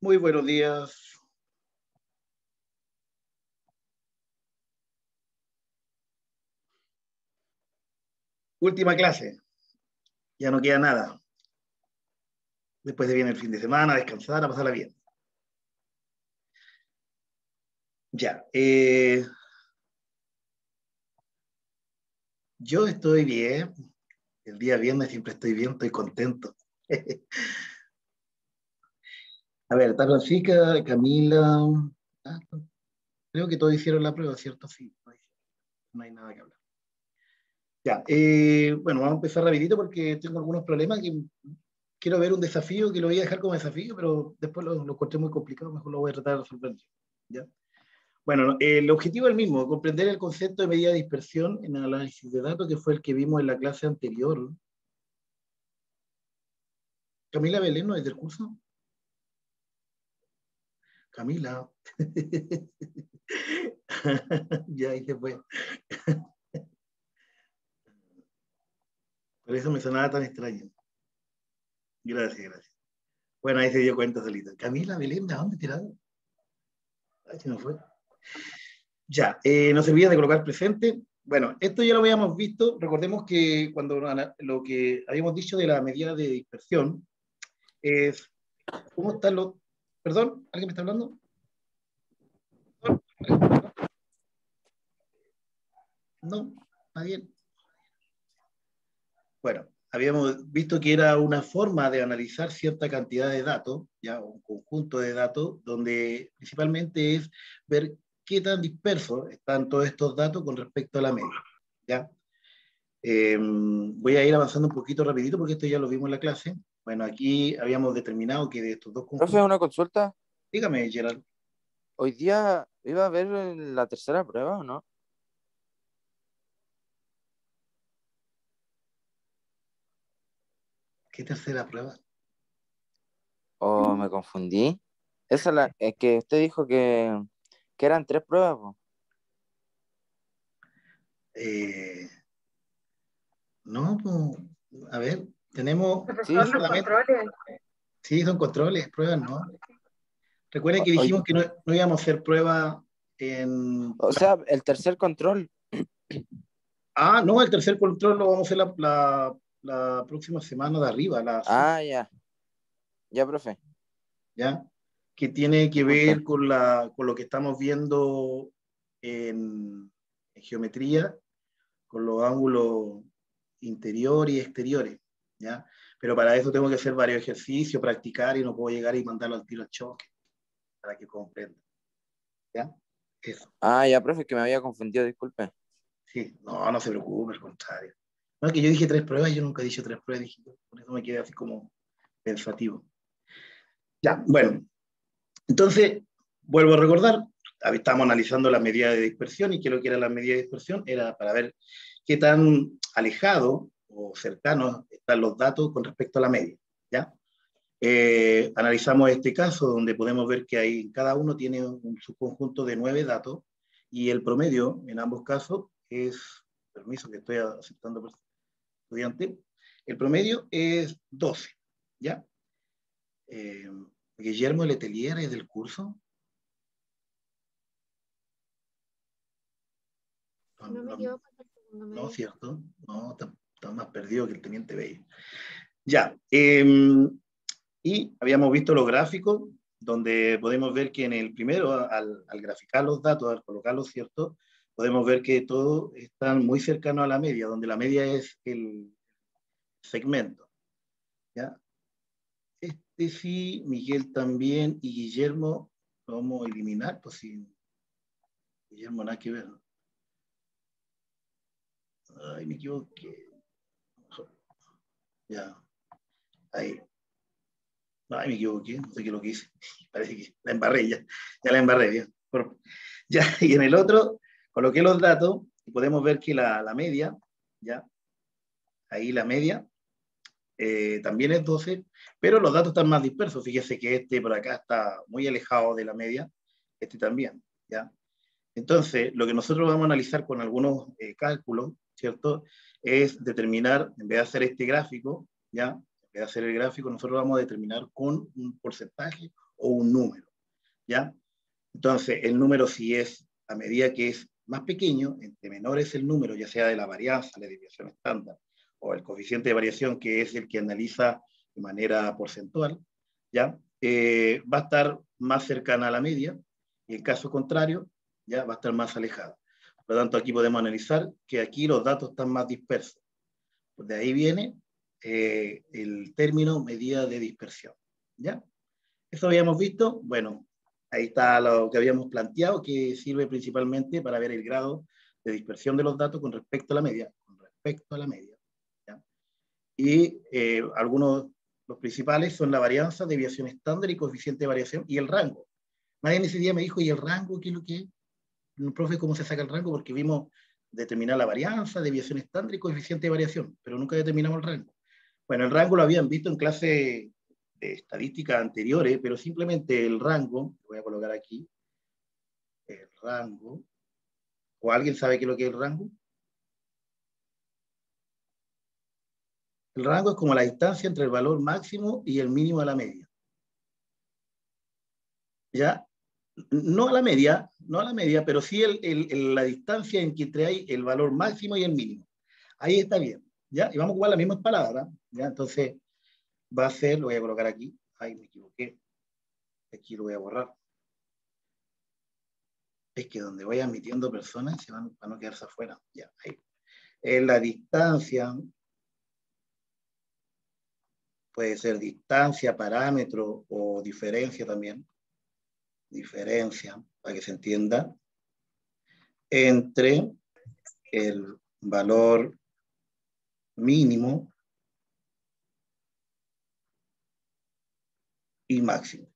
Muy buenos días. Última clase. Ya no queda nada. Después de viene el fin de semana, a descansar, a pasarla bien. Ya. Yo estoy bien. El día viernes siempre estoy bien, estoy contento. A ver, está Francisca, Camila. Ah, creo que todos hicieron la prueba, ¿cierto? Sí, no hay nada que hablar. Ya, bueno, vamos a empezar rapidito porque tengo algunos problemas que quiero ver un desafío que lo voy a dejar como desafío, pero después lo encontré muy complicado, mejor lo voy a tratar de resolver. ¿Ya? Bueno, el objetivo es el mismo, comprender el concepto de medida de dispersión en el análisis de datos, que fue el que vimos en la clase anterior. Camila Belén, ¿no es del curso? Camila. Ya ahí se fue. Por eso me sonaba tan extraño. Gracias, gracias. Bueno, ahí se dio cuenta solita. Camila Belén, ¿de dónde tirado? Ay, se me fue. Ya, no se olviden de colocar presente. Bueno, esto ya lo habíamos visto. Recordemos que cuando lo que habíamos dicho de la medida de dispersión es cómo están los... Perdón, ¿alguien me está hablando? No, está bien. Bueno, habíamos visto que era una forma de analizar cierta cantidad de datos, ya un conjunto de datos, donde principalmente es ver qué tan dispersos están todos estos datos con respecto a la media. ¿Ya? Voy a ir avanzando un poquito rapidito porque esto ya lo vimos en la clase. Bueno, aquí habíamos determinado que de estos dos Profe, conjuntos... una consulta. Dígame, Gerald. Hoy día iba a haber la tercera prueba, ¿o no? ¿Qué tercera prueba? ¿O me confundí? Es que usted dijo que eran tres pruebas, po. Eh, no, pues, a ver, tenemos... Sí, Sí, controles. Sí, son controles, pruebas, ¿no? Recuerden que hoy, dijimos que no íbamos a hacer prueba en... o sea, el tercer control. Ah, no, el tercer control lo vamos a hacer la próxima semana de arriba, Ah, ya, ya, profe. ¿ya? Que tiene que Disculpe. ver con lo que estamos viendo en geometría, con los ángulos interiores y exteriores, ¿ya? Pero para eso tengo que hacer varios ejercicios, practicar y no puedo llegar y mandarlo al tiro al choque para que comprendan, ¿ya? Eso. Ah, ya, profe, que me había confundido, disculpe. Sí, no, no se preocupe, al contrario. No, es que yo dije tres pruebas, yo nunca he dicho tres pruebas, dije, por eso me quedé así como pensativo. Ya, bueno, entonces, vuelvo a recordar, estamos analizando la medida de dispersión y que lo que era la medida de dispersión era para ver qué tan alejado o cercanos están los datos con respecto a la media, ¿ya? Analizamos este caso donde podemos ver que ahí cada uno tiene un subconjunto de 9 datos y el promedio en ambos casos es, permiso que estoy aceptando por estudiante, el promedio es 12, ¿ya? Eh, Guillermo Letelier es del curso. No me quedo para el segundo No, medio. cierto, no, está más perdido que el teniente Bello. Ya, y habíamos visto los gráficos, donde podemos ver que en el primero, al graficar los datos, al colocarlos, ¿cierto? Podemos ver que todos están muy cercanos a la media, donde la media es el segmento, ¿ya? Este sí, Miguel también, y Guillermo, lo vamos a eliminar, pues sí, Guillermo nada que ver. Ay, me equivoqué. Ya, ahí. Ay, me equivoqué, no sé qué es lo que hice. Parece que la embarré ya la embarré bien. Ya, y en el otro coloqué los datos y podemos ver que la media, ya, ahí la media también es 12, pero los datos están más dispersos. Fíjese que este por acá está muy alejado de la media, este también, ya. Entonces, lo que nosotros vamos a analizar con algunos cálculos, ¿cierto? Es determinar, en vez de hacer este gráfico, ¿ya? En vez de hacer el gráfico, nosotros vamos a determinar con un porcentaje o un número, ¿ya? Entonces, el número, si es a medida que es más pequeño, entre menor es el número, ya sea de la varianza, la desviación estándar, o el coeficiente de variación, que es el que analiza de manera porcentual, ¿ya? Va a estar más cercana a la media, y en caso contrario, ya va a estar más alejada. Por lo tanto, aquí podemos analizar que aquí los datos están más dispersos. Pues de ahí viene el término medida de dispersión, ¿ya? Eso habíamos visto, bueno, ahí está lo que habíamos planteado, que sirve principalmente para ver el grado de dispersión de los datos con respecto a la media, ¿ya? Y algunos, los principales son la varianza, desviación estándar y coeficiente de variación y el rango. Nadie en ese día me dijo, ¿y el rango qué es lo que es? Profe, ¿cómo se saca el rango? Porque vimos determinar la varianza, desviación estándar y coeficiente de variación, pero nunca determinamos el rango. Bueno, el rango lo habían visto en clase de estadísticas anteriores, pero simplemente el rango, voy a colocar aquí, el rango, ¿o alguien sabe qué es lo que es el rango? El rango es como la distancia entre el valor máximo y el mínimo de la media. ¿Ya? No a la media, pero sí la distancia en que entre hay el valor máximo y el mínimo. Ahí está bien, ¿ya? Y vamos a ocupar las mismas palabras, ¿ya? Entonces, va a ser, lo voy a colocar aquí, ay, me equivoqué, aquí lo voy a borrar. Es que donde voy admitiendo personas se van para no quedarse afuera, ya, ahí. La distancia, puede ser distancia, parámetro o diferencia también, diferencia, para que se entienda, entre el valor mínimo y máximo.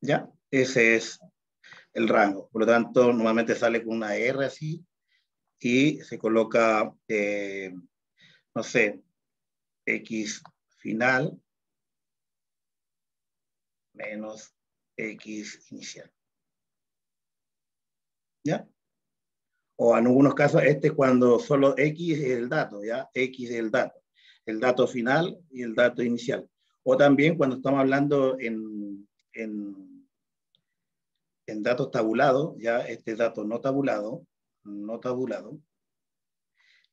¿Ya? Ese es el rango. Por lo tanto, normalmente sale con una R así y se coloca, no sé, X final menos X inicial. ¿Ya? O en algunos casos, cuando solo X es el dato, ¿ya? X es el dato final y el dato inicial. O también cuando estamos hablando en datos tabulados, ya este dato no tabulado,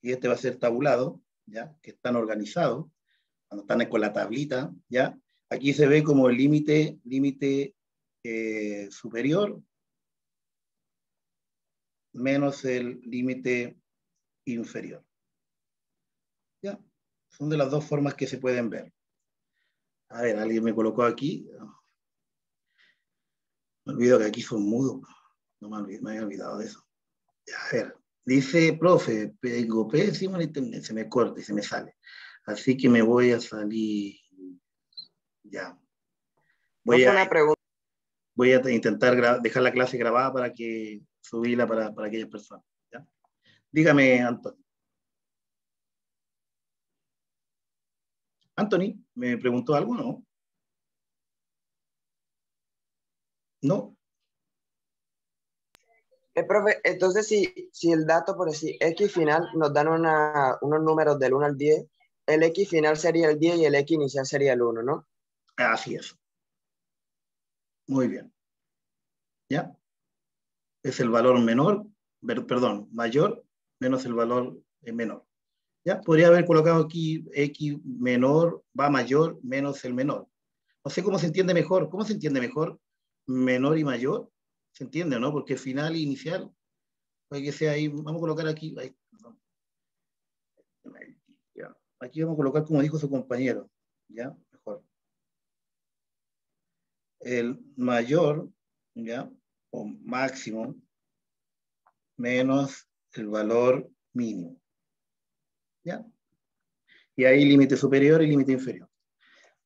y este va a ser tabulado, ya, que están organizados, cuando están con la tablita, ya, aquí se ve como el límite superior menos el límite inferior. ¿Ya? Son de las dos formas que se pueden ver. A ver, alguien me colocó aquí. Me olvido que aquí son mudos. No me había olvidado de eso. A ver, dice, profe, tengo pésimo en internet, se me corta y se me sale. Así que me voy a salir. Ya. Voy a intentar dejar la clase grabada para que subirla para aquellas personas. ¿Ya? Dígame, Antonio. Anthony, ¿me preguntó algo? ¿No? ¿No? Profe, entonces si el dato, por decir, X final nos dan unos números del 1 al 10, el X final sería el 10 y el X inicial sería el 1, ¿no? Así es. Muy bien. ¿Ya? Es el valor menor, perdón, mayor menos el valor menor. ¿Ya? Podría haber colocado aquí X menor va mayor menos el menor. No sé cómo se entiende mejor. ¿Cómo se entiende mejor? Menor y mayor. ¿Se entiende, no? Porque final e inicial, puede que sea ahí, vamos a colocar aquí, ahí, ya. Aquí vamos a colocar como dijo su compañero, ¿ya? Mejor. El mayor, ¿ya? O máximo, menos el valor mínimo, ¿ya? Y ahí límite superior y límite inferior.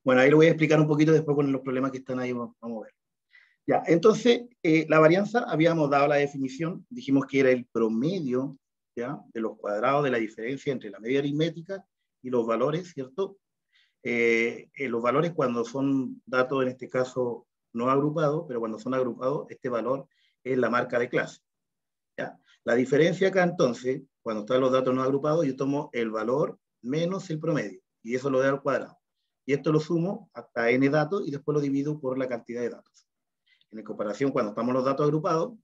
Bueno, ahí lo voy a explicar un poquito después con los problemas que están ahí, vamos a ver. Ya, entonces, la varianza, habíamos dado la definición, dijimos que era el promedio, ¿ya? De los cuadrados de la diferencia entre la media aritmética y los valores, ¿cierto? Los valores cuando son datos, en este caso, no agrupados, pero cuando son agrupados, este valor es la marca de clase. ¿Ya? La diferencia acá, entonces, cuando están los datos no agrupados, yo tomo el valor menos el promedio, y eso lo doy al cuadrado. Y esto lo sumo hasta n datos y después lo divido por la cantidad de datos. En comparación, cuando estamos los datos agrupados,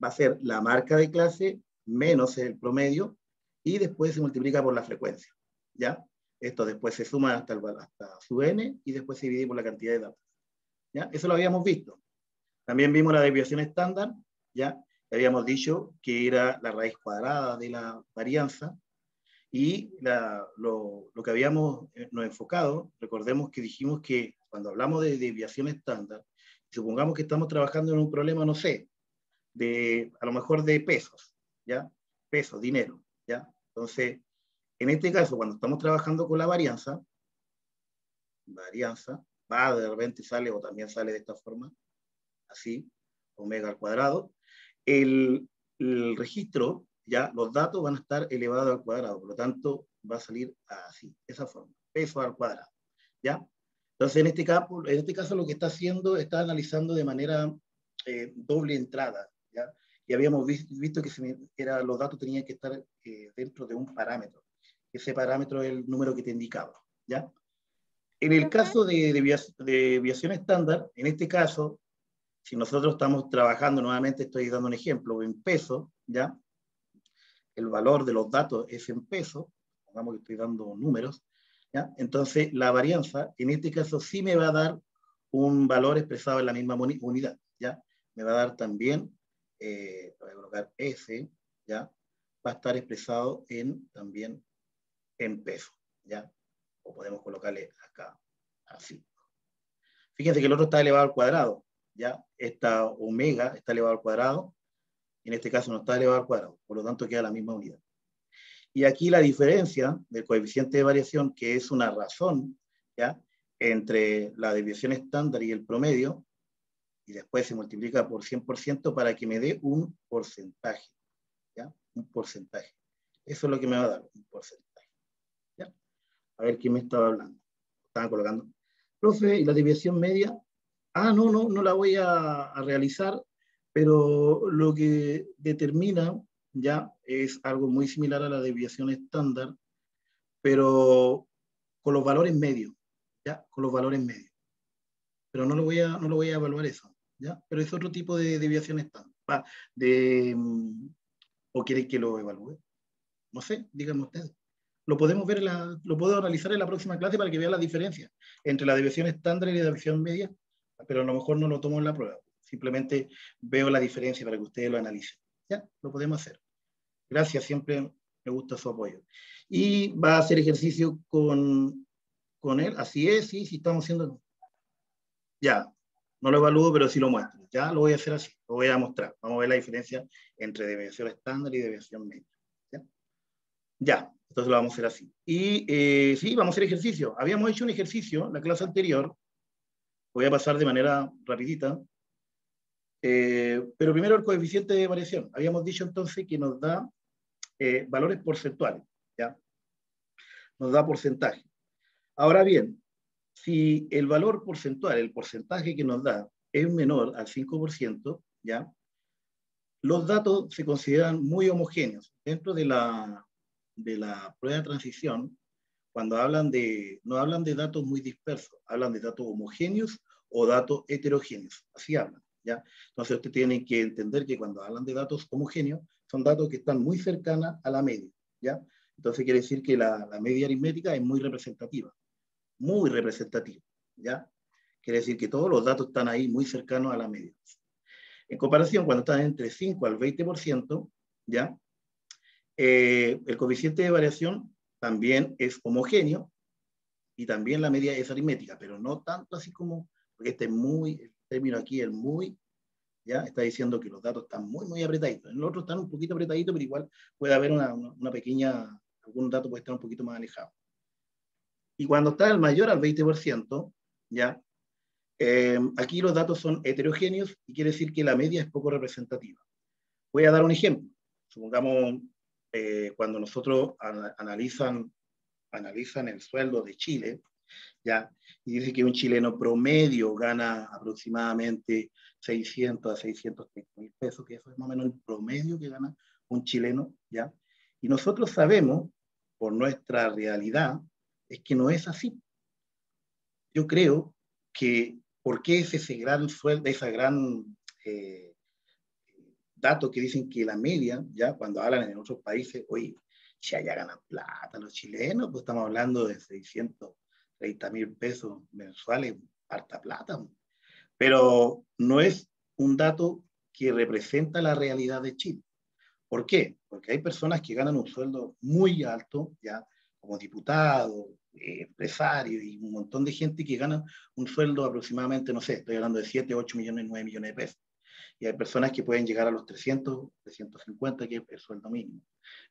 va a ser la marca de clase menos el promedio y después se multiplica por la frecuencia, ¿ya? Esto después se suma hasta su n y después se divide por la cantidad de datos, ¿ya? Eso lo habíamos visto. También vimos la desviación estándar, ¿ya? Habíamos dicho que era la raíz cuadrada de la varianza y lo que habíamos nos enfocado, recordemos que dijimos que cuando hablamos de desviación estándar, supongamos que estamos trabajando en un problema, no sé, a lo mejor de pesos, ¿ya? Pesos, dinero, ¿ya? Entonces, en este caso, cuando estamos trabajando con la varianza, va, de repente sale, o también sale de esta forma, así, omega al cuadrado, el registro, ya los datos van a estar elevados al cuadrado, por lo tanto, va a salir así, esa forma, peso al cuadrado, ¿ya? Entonces, en este caso lo que está haciendo, está analizando de manera doble entrada, ¿ya? Y habíamos visto que los datos tenían que estar dentro de un parámetro. Ese parámetro es el número que te indicaba, ¿ya? En el caso de desviación estándar, en este caso, si nosotros estamos trabajando, nuevamente estoy dando un ejemplo, en peso, ¿ya? El valor de los datos es en peso, pongamos que estoy dando números, ¿ya? Entonces, la varianza, en este caso, sí me va a dar un valor expresado en la misma unidad, ¿ya? Me va a dar también, voy a colocar S, ¿ya? Va a estar expresado también en peso, ¿ya? O podemos colocarle acá, así. Fíjense que el otro está elevado al cuadrado, ¿ya? Esta omega está elevado al cuadrado, en este caso no está elevado al cuadrado, por lo tanto queda la misma unidad. Y aquí la diferencia del coeficiente de variación, que es una razón, ¿ya? Entre la desviación estándar y el promedio, y después se multiplica por 100% para que me dé un porcentaje, ¿ya? Un porcentaje. Eso es lo que me va a dar, un porcentaje, ¿ya? A ver quién me estaba hablando. Estaban colocando. Profe, ¿y la desviación media? No la voy a realizar, pero lo que determina ya es algo muy similar a la desviación estándar, pero con los valores medios, ¿ya? Con los valores medios. Pero no lo voy a evaluar eso, ¿ya? Pero es otro tipo de desviación estándar. ¿O quieren que lo evalúe? No sé, díganme ustedes. Lo podemos ver, lo puedo analizar en la próxima clase para que vean la diferencia entre la desviación estándar y la desviación media, pero a lo mejor no lo tomo en la prueba. Simplemente veo la diferencia para que ustedes lo analicen. Ya, lo podemos hacer. Gracias, siempre me gusta su apoyo. Y va a hacer ejercicio con él, así es, sí, estamos haciendo. Ya, no lo evalúo, pero sí lo muestro. Ya lo voy a hacer así, lo voy a mostrar. Vamos a ver la diferencia entre desviación estándar y desviación media. Ya, entonces lo vamos a hacer así. Y sí, vamos a hacer ejercicio. Habíamos hecho un ejercicio en la clase anterior. Voy a pasar de manera rapidita. Pero primero el coeficiente de variación. Habíamos dicho entonces que nos da valores porcentuales, ¿ya? Nos da porcentaje. Ahora bien, si el valor porcentual, el porcentaje que nos da, es menor al 5%, ¿ya? Los datos se consideran muy homogéneos. Dentro de la prueba de transición, cuando no hablan de datos muy dispersos, hablan de datos homogéneos o datos heterogéneos, así hablan, ¿ya? Entonces usted tiene que entender que cuando hablan de datos homogéneos, son datos que están muy cercanas a la media, ¿ya? Entonces quiere decir que la media aritmética es muy representativa, ¿ya? Quiere decir que todos los datos están ahí muy cercanos a la media. En comparación, cuando están entre 5 al 20%, ¿ya? El coeficiente de variación también es homogéneo y también la media es aritmética, pero no tanto así como, porque el término aquí, el muy, ya está diciendo que los datos están muy apretaditos. En el otro están un poquito apretaditos, pero igual puede haber una pequeña, algún dato puede estar un poquito más alejado. Y cuando está el mayor al 20%, ya, aquí los datos son heterogéneos y quiere decir que la media es poco representativa. Voy a dar un ejemplo. Supongamos cuando nosotros analizan el sueldo de Chile, ¿ya? Y dice que un chileno promedio gana aproximadamente 600 a 630 mil pesos, que eso es más o menos el promedio que gana un chileno, ¿ya? Y nosotros sabemos, por nuestra realidad, es que no es así. yo creo que, ¿por qué es ese gran sueldo, esa gran dato que dicen que la media, ya cuando hablan en otros países, oye, si allá ganan plata los chilenos, pues estamos hablando de 630.000 pesos mensuales, harta plata, pero no es un dato que representa la realidad de Chile. ¿Por qué? Porque hay personas que ganan un sueldo muy alto, ya como diputados, empresarios y un montón de gente que gana un sueldo aproximadamente, no sé, estoy hablando de 7, 8 millones, 9 millones de pesos. Y hay personas que pueden llegar a los 300, 350, que es el sueldo mínimo.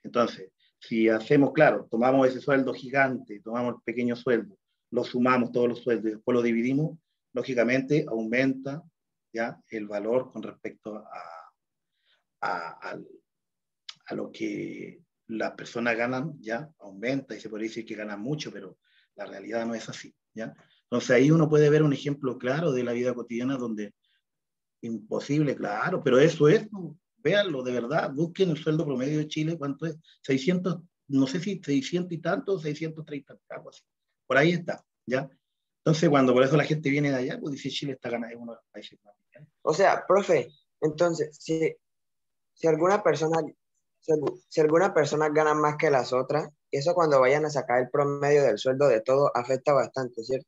Entonces, si hacemos, claro, tomamos ese sueldo gigante, tomamos el pequeño sueldo, lo sumamos todos los sueldos y después lo dividimos, lógicamente aumenta ya el valor con respecto a, a lo que las personas ganan, ya aumenta y se puede decir que ganan mucho, pero la realidad no es así, ¿ya? Entonces ahí uno puede ver un ejemplo claro de la vida cotidiana donde imposible, claro, pero eso es, véanlo de verdad, busquen el sueldo promedio de Chile, ¿cuánto es? 600, no sé si 600 y tanto, 630, algo así. Por ahí está, ¿ya? Entonces, cuando por eso la gente viene de allá, pues dice Chile está ganando, es uno de los países más. O sea, profe, entonces, si alguna persona, si alguna persona gana más que las otras, eso cuando vayan a sacar el promedio del sueldo de todo afecta bastante, ¿cierto?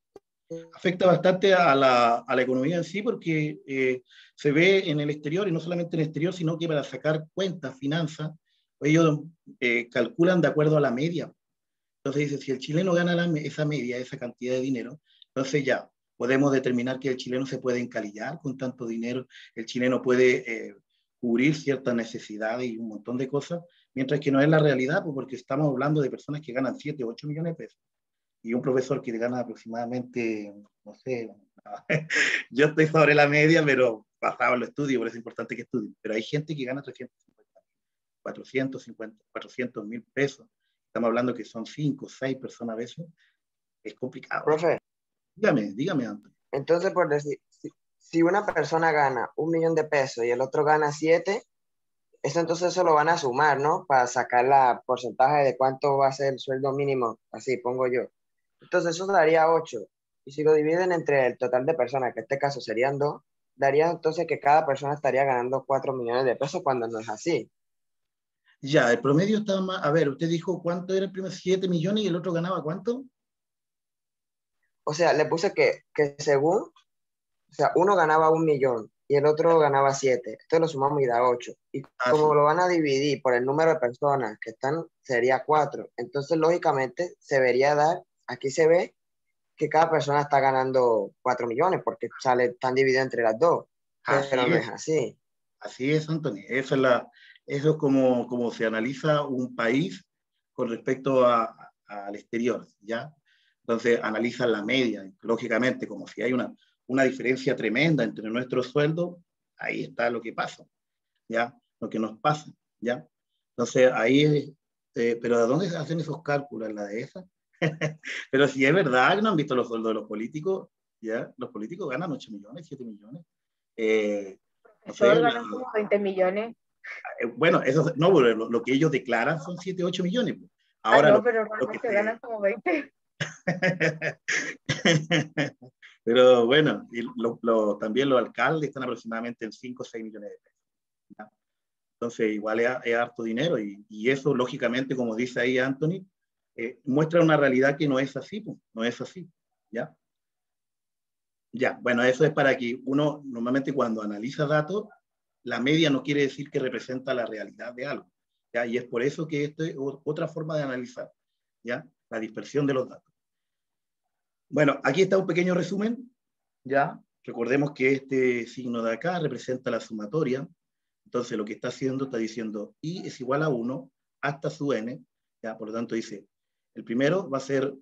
Afecta bastante a la economía en sí porque se ve en el exterior, y no solamente en el exterior, sino que para sacar cuentas, finanzas, ellos calculan de acuerdo a la media. Entonces dice, si el chileno gana esa media, esa cantidad de dinero, entonces ya podemos determinar que el chileno se puede encalillar con tanto dinero, el chileno puede cubrir ciertas necesidades y un montón de cosas, mientras que no es la realidad, pues, porque estamos hablando de personas que ganan 7, 8 millones de pesos y un profesor que gana aproximadamente, no sé, yo estoy sobre la media, pero basado en los estudios, por eso es importante que estudien, pero hay gente que gana 350, 450, 400.000 pesos, estamos hablando que son 5, 6 personas a veces, es complicado. Profe, Dígame, Antonio. entonces por decir, si una persona gana 1 millón de pesos y el otro gana 7, eso lo van a sumar, ¿no? Para sacar la porcentaje de cuánto va a ser el sueldo mínimo, así pongo yo. Entonces eso daría 8. Y si lo dividen entre el total de personas, que en este caso serían 2, daría entonces que cada persona estaría ganando 4 millones de pesos cuando no es así. Ya, el promedio está más, a ver, usted dijo cuánto era el primero, 7 millones y el otro ganaba cuánto. O sea, le puse que según, o sea, uno ganaba 1 millón y el otro ganaba 7. Esto lo sumamos y da 8. Y como Sí. lo van a dividir por el número de personas que están, sería 4. Entonces, lógicamente, se vería dar, aquí se ve que cada persona está ganando 4 millones porque están divididos entre las dos. Pero no es así. Así es, Antonio. Eso es como se analiza un país con respecto al exterior, ¿ya? Entonces analizan la media, lógicamente, como si hay una diferencia tremenda entre nuestros sueldos, ahí está lo que pasa, ¿ya? Lo que nos pasa, ¿ya? Entonces ahí es, pero ¿de dónde se hacen esos cálculos? ¿En la de esa? Pero si es verdad que no han visto los sueldos de los políticos, ¿ya? Los políticos ganan 8 millones, 7 millones. No sé, Profesor, ganan como 20 millones. bueno, eso, no, lo que ellos declaran son 7, 8 millones. Ah, Ahora no, pero lo que realmente ganan como 20. Pero bueno, y también los alcaldes están aproximadamente en 5 o 6 millones de pesos, ¿ya? Entonces, igual es harto dinero y eso, lógicamente, como dice ahí Anthony, muestra una realidad que no es así, pues, no es así, ¿ya? Ya, bueno, eso es para que uno, normalmente cuando analiza datos, la media no quiere decir que representa la realidad de algo, ¿ya? Y es por eso que esto es otra forma de analizar, ¿ya? La dispersión de los datos. Bueno, aquí está un pequeño resumen, ¿ya? Recordemos que este signo de acá representa la sumatoria, entonces lo que está haciendo, está diciendo i es igual a 1 hasta su n, ¿ya? Por lo tanto dice, el primero va a ser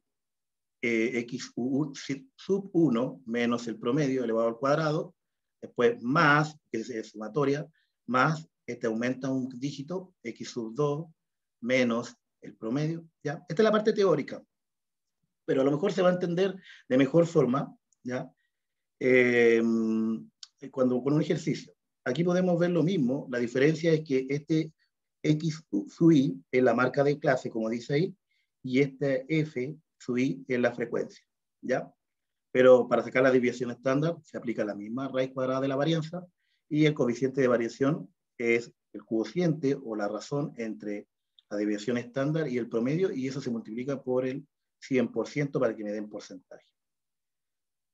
x sub 1 menos el promedio elevado al cuadrado, después más, que es sumatoria, más, este aumenta un dígito, x sub 2 menos el promedio, ¿ya? Esta es la parte teórica, pero a lo mejor se va a entender de mejor forma, ¿ya? Cuando con un ejercicio. Aquí podemos ver lo mismo, la diferencia es que este x sub i es la marca de clase, como dice ahí, y este f sub i es la frecuencia, ¿ya? Pero para sacar la desviación estándar se aplica la misma raíz cuadrada de la varianza y el coeficiente de variación es el cociente o la razón entre la desviación estándar y el promedio, y eso se multiplica por el 100% para que me den porcentaje.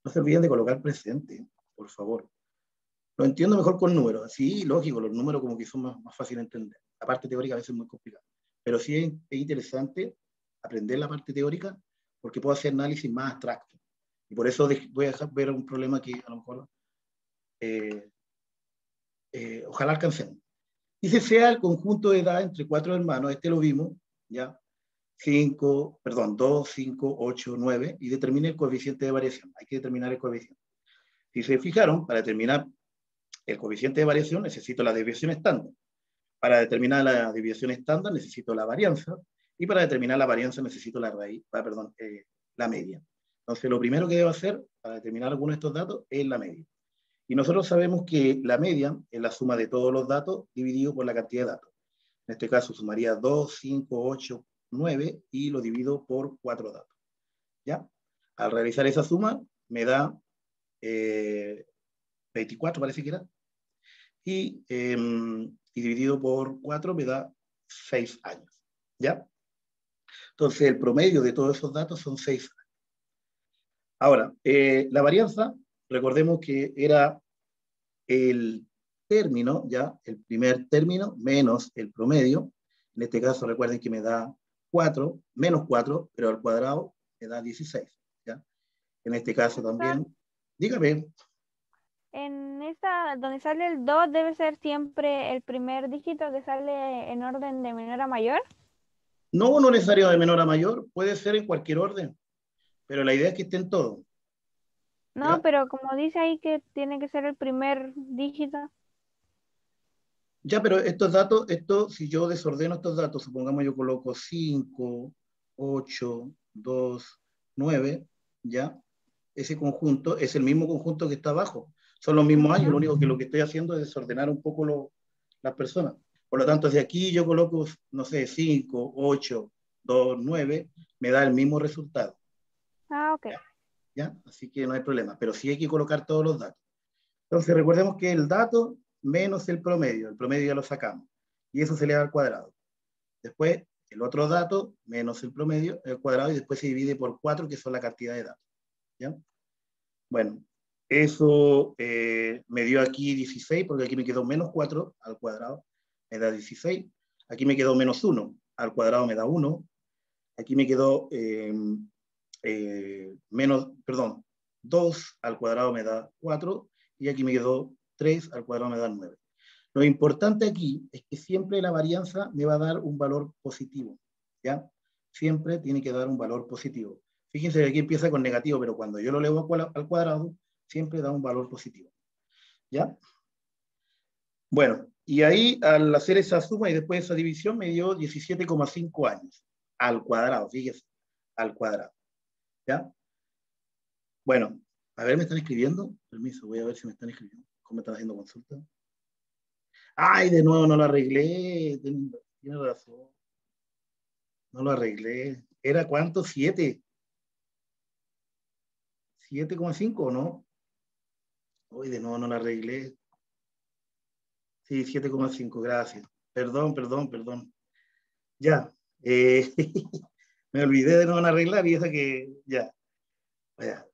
No se olviden de colocar presente, por favor. Lo entiendo mejor con números. Sí, lógico, los números como que son más fáciles de entender. La parte teórica a veces es muy complicada. Pero sí es interesante aprender la parte teórica porque puedo hacer análisis más abstracto. Y por eso voy a dejar ver un problema que a lo mejor ojalá alcancemos. Dice sea el conjunto de edad entre 4 hermanos, este lo vimos, ya, 2, 5, 8, 9, y determine el coeficiente de variación. Hay que determinar el coeficiente. Si se fijaron, para determinar el coeficiente de variación necesito la desviación estándar. Para determinar la desviación estándar necesito la varianza, y para determinar la varianza necesito la raíz, la media. Entonces, lo primero que debo hacer para determinar alguno de estos datos es la media. Y nosotros sabemos que la media es la suma de todos los datos dividido por la cantidad de datos. En este caso sumaría 2, 5, 8, 9 y lo divido por 4 datos. ¿Ya? Al realizar esa suma me da 24, parece que era. Y dividido por 4 me da 6 años. ¿Ya? Entonces el promedio de todos esos datos son 6 años. Ahora, la varianza, recordemos que era el término, ya, el primer término menos el promedio. En este caso recuerden que me da 4, menos 4, pero al cuadrado me da 16. ¿Ya? En este caso también, dígame. En esta, donde sale el 2, debe ser siempre el primer dígito que sale en orden de menor a mayor. No, no necesario de menor a mayor, puede ser en cualquier orden, pero la idea es que esté en todo. No, ¿Ya? pero como dice ahí que tiene que ser el primer dígito. Ya, pero estos datos, si yo desordeno estos datos, supongamos yo coloco 5, 8, 2, 9, ¿ya? Ese conjunto es el mismo conjunto que está abajo. Son los mismos años, lo que estoy haciendo es desordenar un poco las personas. Por lo tanto, si aquí yo coloco, no sé, 5, 8, 2, 9, me da el mismo resultado. Ah, ok. ¿Ya? Así que no hay problema, pero sí hay que colocar todos los datos. Entonces, recordemos que el dato menos el promedio ya lo sacamos, y eso se le da al cuadrado. Después, el otro dato menos el promedio, el cuadrado, y después se divide por 4, que son la cantidad de datos. ¿Ya? Bueno, eso me dio aquí 16, porque aquí me quedó menos 4 al cuadrado, me da 16. Aquí me quedó menos 1, al cuadrado me da 1. Aquí me quedó menos, perdón, 2 al cuadrado me da 4, y aquí me quedó 3 al cuadrado me da 9. Lo importante aquí es que siempre la varianza me va a dar un valor positivo, ¿ya? Siempre tiene que dar un valor positivo. Fíjense que aquí empieza con negativo, pero cuando yo lo leo al cuadrado, siempre da un valor positivo, ¿ya? Bueno, y ahí al hacer esa suma y después esa división me dio 17,5 años al cuadrado, fíjense, al cuadrado, ¿ya? Bueno, a ver, ¿me están escribiendo? Permiso, voy a ver si me están escribiendo. ¿Cómo me están haciendo consulta? Ay, de nuevo no lo arreglé. Tiene razón. No lo arreglé. ¿Era cuánto? 7. 7,5, ¿no? Hoy de nuevo no lo arreglé. Sí, 7,5, gracias. Perdón. Ya. Me olvidé de no arreglar y eso que ya. Vaya,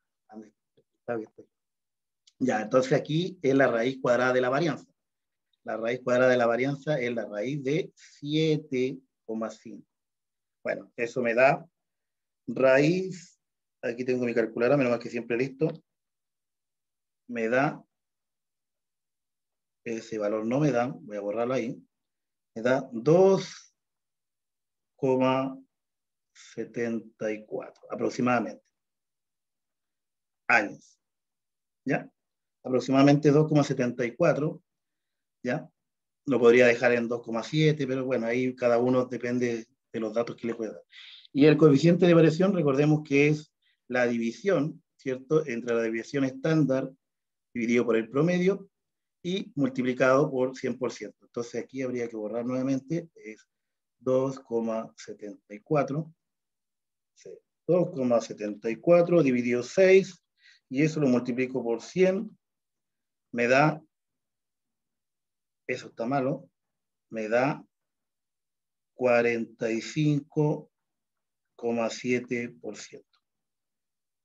está bien. Ya, entonces aquí es la raíz cuadrada de la varianza. La raíz cuadrada de la varianza es la raíz de 7,5. Bueno, eso me da raíz, aquí tengo mi calculadora, menos mal que siempre listo, me da, ese valor no me da, voy a borrarlo ahí, me da 2,74 aproximadamente años, ¿ya? Aproximadamente 2,74, ¿ya? Lo podría dejar en 2,7, pero bueno, ahí cada uno depende de los datos que le pueda dar. Y el coeficiente de variación, recordemos que es la división, ¿cierto?, entre la desviación estándar dividido por el promedio y multiplicado por 100%. Entonces aquí habría que borrar nuevamente, es 2,74. 2,74 dividido 6, y eso lo multiplico por 100, me da, eso está malo, me da 45,7%.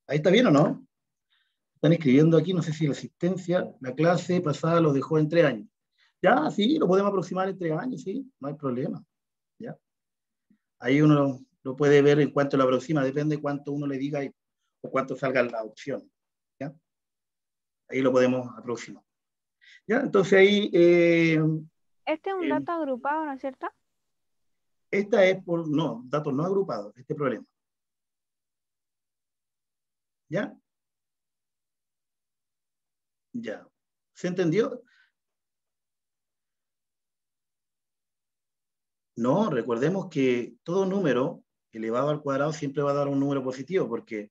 ¿Ahí está bien o no? Están escribiendo aquí, no sé si la asistencia, la clase pasada lo dejó en 3 años. Ya, sí, lo podemos aproximar en 3 años, sí, no hay problema. ¿Ya? Ahí uno lo puede ver en cuanto lo aproxima, depende de cuánto uno le diga o cuánto salgan las opciones. ¿Ya? Ahí lo podemos aproximar. ¿Ya? Entonces ahí... Este es un dato agrupado, ¿no es cierto? esta es por, no, datos no agrupados, este problema. ¿Ya? Ya. ¿Se entendió? No, recordemos que todo número elevado al cuadrado siempre va a dar un número positivo, porque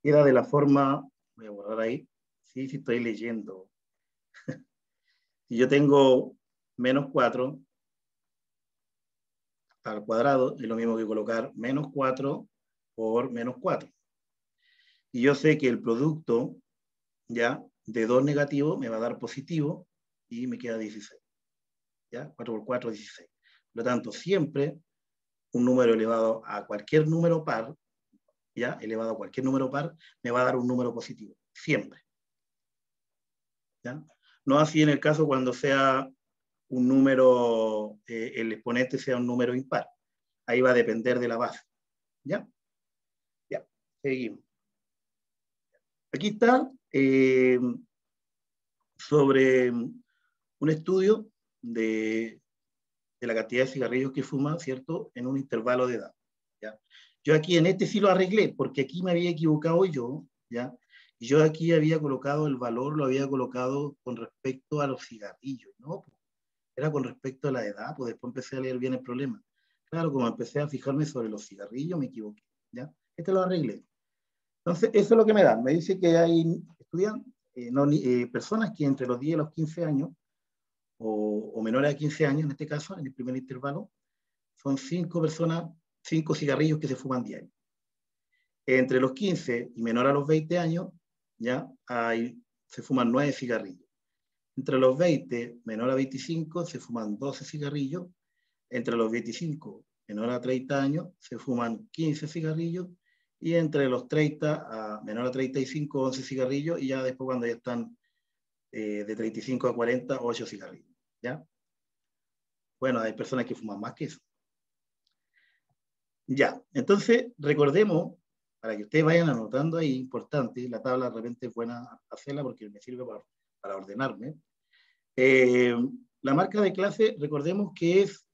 queda de la forma, voy a borrar ahí, sí, sí estoy leyendo. Si yo tengo menos 4 al cuadrado, es lo mismo que colocar menos 4 por menos 4. Y yo sé que el producto ya de 2 negativo me va a dar positivo y me queda 16. ¿Ya? 4 por 4, 16. Por lo tanto, siempre un número elevado a cualquier número par, ¿ya? Elevado a cualquier número par, me va a dar un número positivo. Siempre. ¿Ya? No así en el caso cuando sea un número, el exponente sea un número impar. Ahí va a depender de la base. ¿Ya? Ya, seguimos. Aquí está sobre un estudio de la cantidad de cigarrillos que fuma, ¿cierto? En un intervalo de edad. ¿Ya? Yo aquí en este sí lo arreglé, porque aquí me había equivocado yo, ¿ya? Y yo aquí había colocado el valor, lo había colocado con respecto a los cigarrillos, ¿no? Era con respecto a la edad, pues después empecé a leer bien el problema. Claro, como empecé a fijarme sobre los cigarrillos, me equivoqué, ¿ya? Este lo arreglé. Entonces, eso es lo que me da. Me dice que hay estudiantes, personas que entre los 10 y los 15 años, o menores a 15 años, en este caso, en el primer intervalo, son 5 personas, 5 cigarrillos que se fuman diario. Entre los 15 y menor a los 20 años, ya se fuman 9 cigarrillos. Entre los 20, menor a 25, se fuman 12 cigarrillos. Entre los 25, menor a 30 años, se fuman 15 cigarrillos. Y entre los 30 a menor a 35, 11 cigarrillos. Y ya después cuando ya están de 35 a 40, 8 cigarrillos. ¿Ya? Bueno, hay personas que fuman más que eso. Ya, entonces recordemos, para que ustedes vayan anotando ahí, importante, la tabla de repente es buena hacerla porque me sirve para ordenarme. La marca de clase, recordemos que es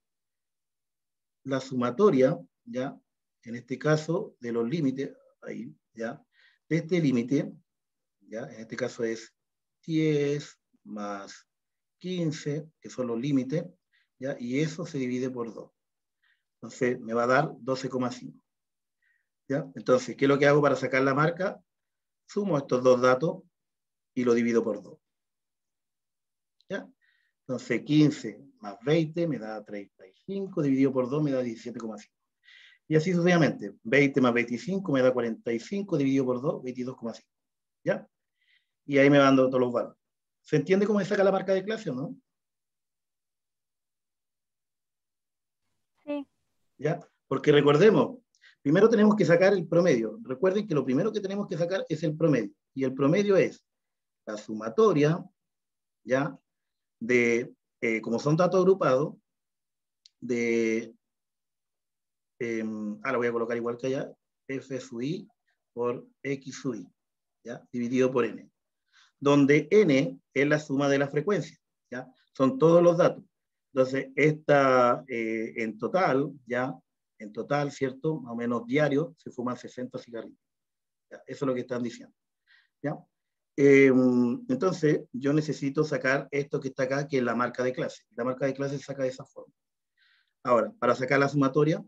la sumatoria, ¿ya? En este caso, de los límites, ahí, ¿ya? De este límite, ¿ya? En este caso es 10 más 15, que son los límites, ¿ya? Y eso se divide por 2. Entonces, me va a dar 12,5. ¿Ya? Entonces, ¿qué es lo que hago para sacar la marca? Sumo estos dos datos y lo divido por 2. ¿Ya? Entonces, 15 más 20 me da 35, dividido por 2 me da 17,5. Y así sucesivamente. 20 más 25 me da 45, dividido por 2, 22,5. ¿Ya? Y ahí me van dando todos los valores. ¿Se entiende cómo se saca la marca de clase o no? Sí. ¿Ya? Porque recordemos, primero tenemos que sacar el promedio. Recuerden que lo primero que tenemos que sacar es el promedio. Y el promedio es la sumatoria, ¿ya? De, como son datos agrupados, de, lo voy a colocar igual que allá, f sub i por x sub i, ¿ya? Dividido por n. Donde n es la suma de la frecuencia, ¿ya? Son todos los datos. Entonces, esta en total, ¿ya? En total, ¿cierto? Más o menos diario, se fuman 60 cigarrillos. ¿Ya? Eso es lo que están diciendo. ¿Ya? Entonces, yo necesito sacar esto que está acá, que es la marca de clase. La marca de clase se saca de esa forma. Ahora, para sacar la sumatoria,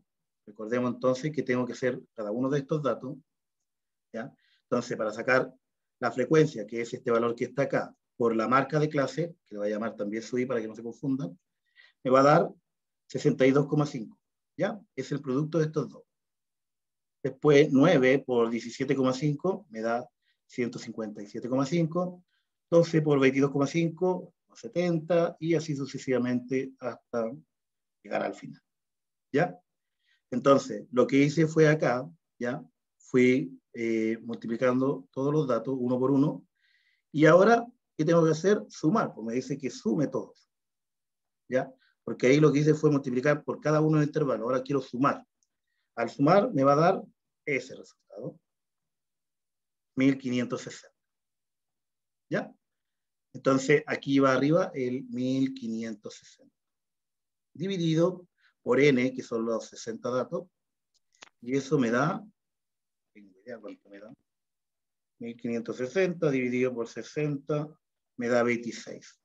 recordemos entonces que tengo que hacer cada uno de estos datos. ¿Ya? Entonces, para sacar la frecuencia, que es este valor que está acá, por la marca de clase, que le voy a llamar también SUI para que no se confundan, me va a dar 62,5. ¿Ya? Es el producto de estos dos. Después, 9 por 17,5 me da 157,5, 12 por 22,5, 70, y así sucesivamente hasta llegar al final. ¿Ya? Entonces, lo que hice fue acá, ¿ya? Fui multiplicando todos los datos uno por uno, y ahora, ¿qué tengo que hacer? Sumar, pues me dice que sume todos, ¿ya? Porque ahí lo que hice fue multiplicar por cada uno del intervalo, ahora quiero sumar. Al sumar me va a dar ese resultado, 1560. ¿Ya? Entonces, aquí va arriba el 1560. Dividido por n, que son los 60 datos, y eso me da, tengo idea cuánto me da, 1560 dividido por 60, me da 26.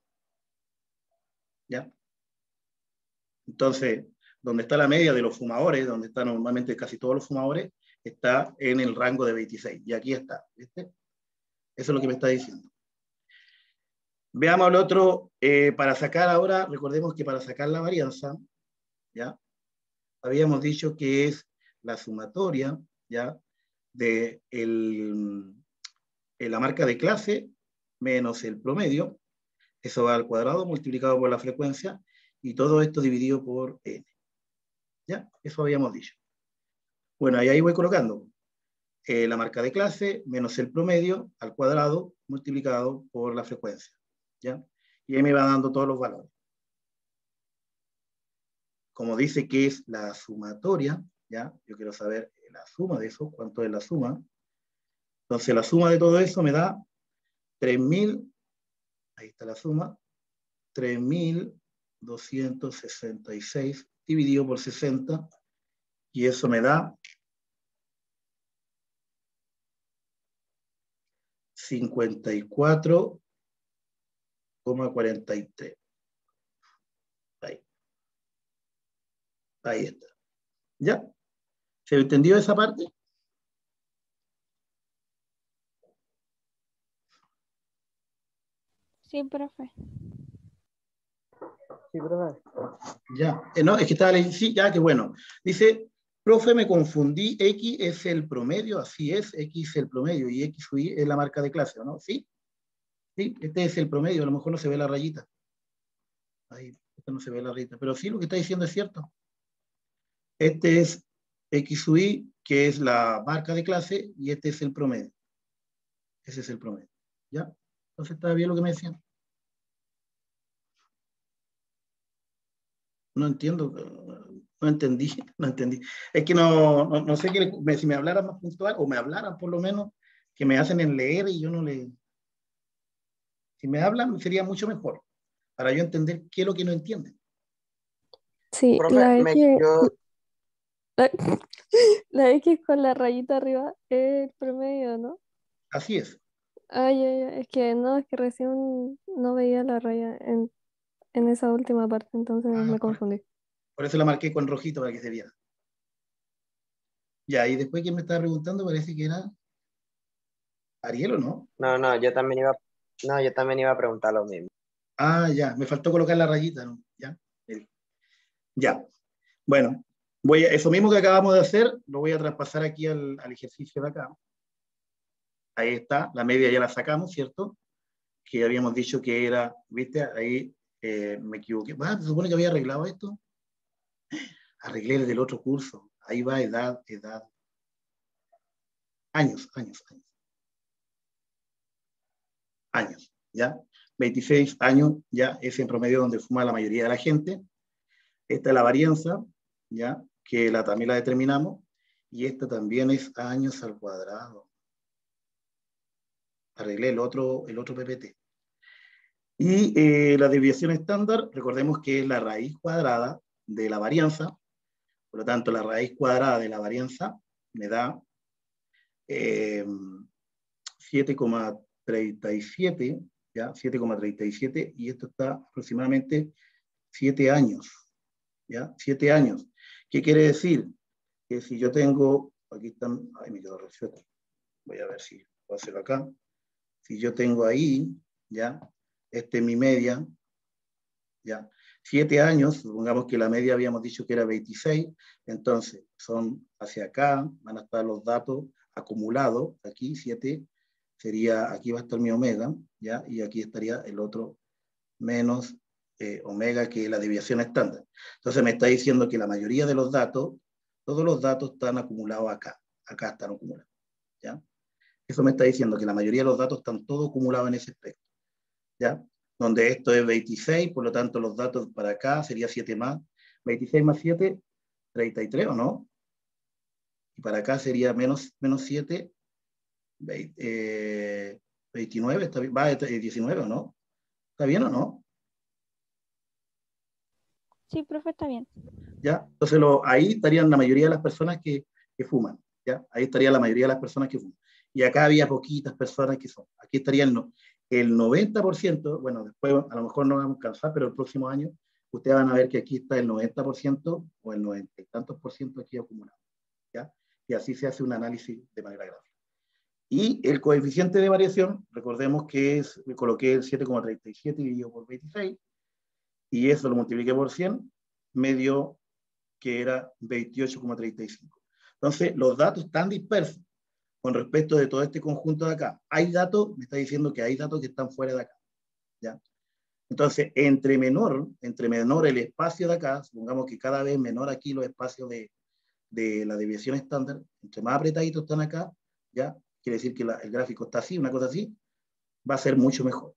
¿Ya? Entonces, donde está la media de los fumadores, donde están normalmente casi todos los fumadores, está en el rango de 26. Y aquí está, ¿viste? Eso es lo que me está diciendo. Veamos el otro, para sacar ahora, recordemos que para sacar la varianza, ¿ya? Habíamos dicho que es la sumatoria, ¿ya? De la marca de clase menos el promedio, eso va al cuadrado multiplicado por la frecuencia, y todo esto dividido por n. ¿Ya? Eso habíamos dicho. Bueno, y ahí voy colocando la marca de clase menos el promedio al cuadrado multiplicado por la frecuencia. ¿Ya? Y ahí me va dando todos los valores. Como dice que es la sumatoria, ¿ya? Yo quiero saber la suma de eso, cuánto es la suma. Entonces la suma de todo eso me da 3.000, ahí está la suma, 3.266 dividido por 60, y eso me da 54,43. Ahí está. ¿Ya? ¿Se entendió esa parte? Sí, profe. Sí, profe. Ya. No, es que estaba leyendo. Sí, ya, qué bueno. Dice, profe, me confundí. X es el promedio. Así es, X es el promedio. Y X sub I es la marca de clase, ¿no? Sí. Sí, este es el promedio. A lo mejor no se ve la rayita. Ahí, no se ve la rayita. Pero sí, lo que está diciendo es cierto. Este es X sub I, que es la marca de clase, y este es el promedio. Ese es el promedio. ¿Ya? Entonces, ¿está bien lo que me decían? No entiendo, no entendí, no entendí. Es que no sé si me hablaran más puntual, o me hablaran por lo menos, que me hacen en leer y yo no le... Si me hablan sería mucho mejor, para yo entender qué es lo que no entienden. Sí, Profe, la, la X con la rayita arriba es el promedio, ¿no? Así es. Ay, ay, ay, es que no, es que recién no veía la raya en esa última parte, entonces me confundí. Por eso la marqué con rojito para que se viera. Ya, y después que me estaba preguntando, parece que era Ariel, ¿o no? no, yo también iba a preguntar lo mismo. Ah, ya, me faltó colocar la rayita, ¿no? Ya, ya. Bueno, eso mismo que acabamos de hacer, lo voy a traspasar aquí al ejercicio de acá. Ahí está, la media ya la sacamos, ¿cierto? Que habíamos dicho que era, ¿viste? Ahí me equivoqué. Se supone que había arreglado esto. Arreglé el del otro curso. Ahí va edad. Años, ¿ya? 26 años, ya es en promedio donde fuma la mayoría de la gente. Esta es la varianza, ¿ya? Que también la determinamos. Y esta también es años al cuadrado. Arreglé el otro PPT. Y la desviación estándar, recordemos que es la raíz cuadrada de la varianza. Por lo tanto, la raíz cuadrada de la varianza me da 7,37, ¿ya? 7,37, y esto está aproximadamente 7 años, ¿ya? 7 años. ¿Qué quiere decir? Que si yo tengo, aquí están, ay, me quedó resuelto. Voy a ver si puedo hacerlo acá. Si yo tengo ahí, ¿ya? Este es mi media, ¿ya? 7 años, supongamos que la media habíamos dicho que era 26, entonces son hacia acá, van a estar los datos acumulados, aquí 7 sería, aquí va a estar mi omega, ¿ya? Y aquí estaría el otro menos omega, que es la desviación estándar. Entonces me está diciendo que la mayoría de los datos, todos los datos están acumulados acá. Acá están acumulados, ¿ya? Eso me está diciendo que la mayoría de los datos están todos acumulados en ese espectro, ¿ya? Donde esto es 26, por lo tanto los datos para acá sería 7 más, 26 más 7, 33, ¿o no? Y para acá sería menos 7, 29, ¿está bien? Va, 19, ¿o no? ¿Está bien o no? Sí, profe, está bien. ¿Ya? Entonces ahí estarían la mayoría de las personas que fuman, ¿ya? Ahí estaría la mayoría de las personas que fuman. Y acá había poquitas personas que son. Aquí estaría el 90%, bueno, después a lo mejor no vamos a alcanzar, pero el próximo año ustedes van a ver que aquí está el 90% o el 90 y tantos por ciento aquí acumulado, ¿ya? Y así se hace un análisis de manera gráfica. Y el coeficiente de variación, recordemos que coloqué el 7,37 dividido por 26, y eso lo multipliqué por 100, me dio que era 28,35. Entonces, los datos están dispersos con respecto de todo este conjunto de acá. Hay datos, me está diciendo que hay datos que están fuera de acá, ¿ya? Entonces, entre menor el espacio de acá, supongamos que cada vez menor aquí los espacios de la desviación estándar, entre más apretaditos están acá, ¿ya? Quiere decir que el gráfico está así, una cosa así, va a ser mucho mejor,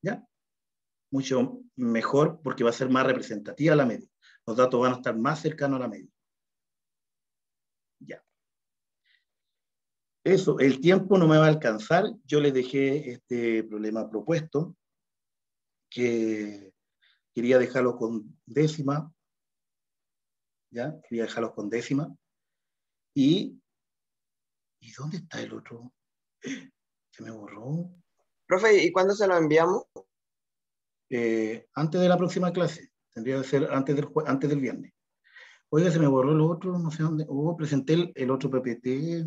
¿ya? Mucho mejor porque va a ser más representativa la media. Los datos van a estar más cercanos a la media. Ya. Eso, el tiempo no me va a alcanzar. Yo les dejé este problema propuesto, que quería dejarlo con décima, ¿ya? Quería dejarlos con décima. ¿Y dónde está el otro? Se me borró. Profe, ¿y cuándo se lo enviamos? Antes de la próxima clase. Tendría que ser antes del viernes. Oiga, se me borró el otro, no sé dónde. Presenté el otro PPT.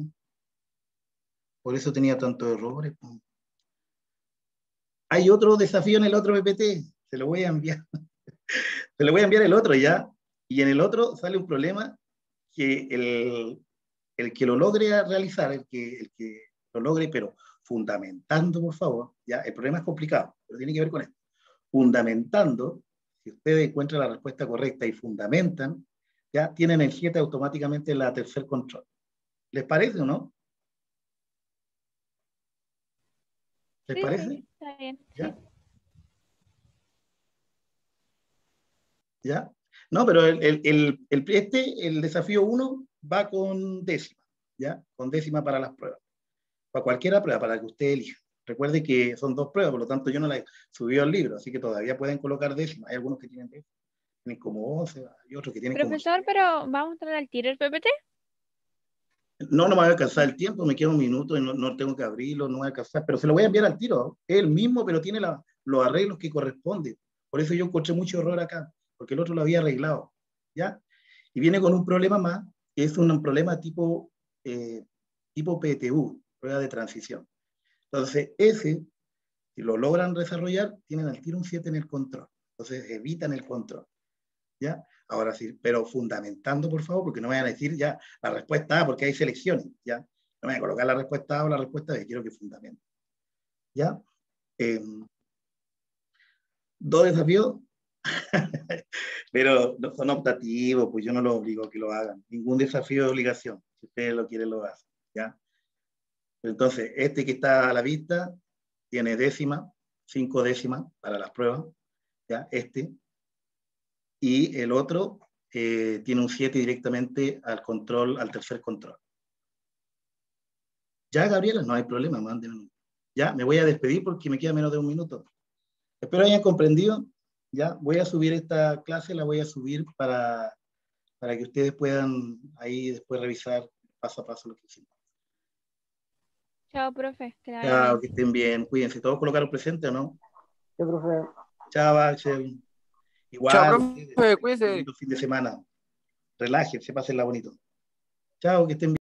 Por eso tenía tantos errores. Hay otro desafío en el otro PPT. Se lo voy a enviar. Se lo voy a enviar el otro ya. Y en el otro sale un problema que el que lo logre realizar, el que lo logre, pero fundamentando, por favor, ya, el problema es complicado, pero tiene que ver con esto. Fundamentando, si ustedes encuentran la respuesta correcta y fundamentan, ya tienen el 7 automáticamente en la tercer control. ¿Les parece o no? ¿Les Sí, parece? sí, está bien. ¿Ya? Sí. ¿Ya? No, pero el desafío 1 va con décima, ¿ya? Con décima para las pruebas. Para cualquier prueba, para la que usted elija. Recuerde que son 2 pruebas, por lo tanto yo no la he subido al libro, así que todavía pueden colocar décimas. Hay algunos que tienen décimas, tienen como 11, y otros que tienen como... Profesor, pero ¿vamos a entrar al tiro el PPT? No me va a alcanzar el tiempo, me queda un minuto y no tengo que abrirlo, no me va a alcanzar, pero se lo voy a enviar al tiro. Es el mismo, pero tiene los arreglos que corresponden. Por eso yo encontré mucho error acá, porque el otro lo había arreglado, ¿ya? Y viene con un problema más, que es un problema tipo PTU, prueba de transición. Entonces, si lo logran desarrollar, tienen al tiro un 7 en el control. Entonces, evitan el control, ¿ya? Ahora sí, pero fundamentando, por favor, porque no me vayan a decir ya la respuesta A, porque hay selecciones, ¿ya? No me vayan a colocar la respuesta A o la respuesta B, quiero que fundamenten, ¿ya? 2 desafíos, pero no son optativos, pues yo no los obligo a que lo hagan. Ningún desafío de obligación. Si ustedes lo quieren, lo hacen, ¿ya? Entonces, este que está a la vista tiene décima, 5 décimas para las pruebas, ¿ya? Y el otro tiene un 7 directamente al tercer control. Ya, Gabriela, no hay problema, mándenme. Ya, me voy a despedir porque me queda menos de un minuto. Espero hayan comprendido. Ya, voy a subir esta clase, la voy a subir para que ustedes puedan ahí después revisar paso a paso lo que hicimos. Chao, profe, que la vaya Chao, bien. que estén bien, cuídense. ¿Todos colocaron presente o no? Sí, profe. Chao, Axel. Chao, Igual, ustedes, profe, cuídese. bonito fin de semana. Relájense, pásenla bonito. Chao, que estén bien.